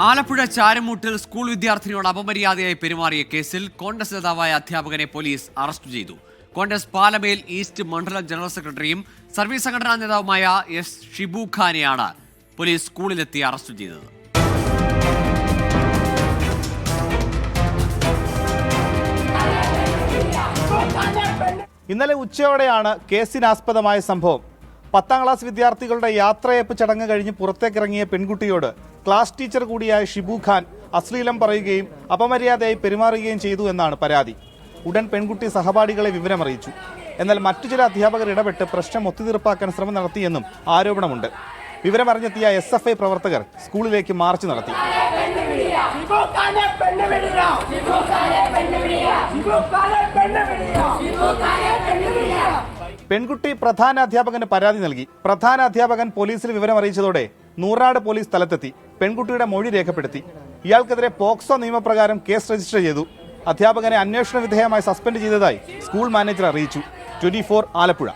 Alappuzha ചാരമൂട്ടിൽ school വിദ്യാർത്ഥിനിയോട് അപമര്യാദയായി പെരുമാറിയ കേസിൽ കോൺഗ്രസ് നേതാവായ അധ്യാപകനെ പോലീസ് അറസ്റ്റ് ചെയ്തു. കോൺഗ്രസ് പാലമേൽ ഈസ്റ്റ് മണ്ഡലം ജനറൽ സെക്രട്ടറിയും സർവീസ് സംഘടനാ നേതാവുമായ എസ് ഷിബു ഖാനെയാണ് പോലീസ് സ്കൂളിലെത്തി അറസ്റ്റ് ചെയ്തത്. ഇന്നലെ ഉച്ചയോടെയാണ് കേസിനാസ്പദമായ സംഭവം. 10ാം ക്ലാസ് വിദ്യാർത്ഥികളുടെ യാത്രയയപ്പ് ചടങ്ങ് കഴിഞ്ഞ് പുറത്തേക്കിറങ്ങിയ പെൺകുട്ടിയോട് ക്ലാസ് ടീച്ചർ കൂടിയായ ഷിബു ഖാൻ അശ്ലീലം പറയുകയും അപമര്യാദയായി പെരുമാറുകയും ചെയ്തു എന്നാണ് പരാതി. ഉടൻ പെൺകുട്ടി സഹപാഠികളെ വിവരമറിയിച്ചു. എന്നാൽ മറ്റു ചില അധ്യാപകർ ഇടപെട്ട് പ്രശ്നം ഒത്തുതീർപ്പാക്കാൻ ശ്രമം നടത്തിയെന്നും ആരോപണമുണ്ട്. വിവരമറിഞ്ഞെത്തിയ SFI പ്രവർത്തകർ സ്കൂളിലേക്ക് മാർച്ച് നടത്തി. പെൺകുട്ടി പ്രധാന അധ്യാപകന് പരാതി നൽകി. പ്രധാന അധ്യാപകൻ പോലീസിൽ വിവരമറിയിച്ചതോടെ നൂറാട് പോലീസ് സ്ഥലത്തെത്തി പെൺകുട്ടിയുടെ മൊഴി രേഖപ്പെടുത്തി. ഇയാൾക്കെതിരെ പോക്സോ നിയമപ്രകാരം കേസ് രജിസ്റ്റർ ചെയ്തു. അധ്യാപകനെ അന്വേഷണ വിധേയമായി സസ്പെൻഡ് ചെയ്തതായി സ്കൂൾ മാനേജർ അറിയിച്ചു. 24 ആലപ്പുഴ.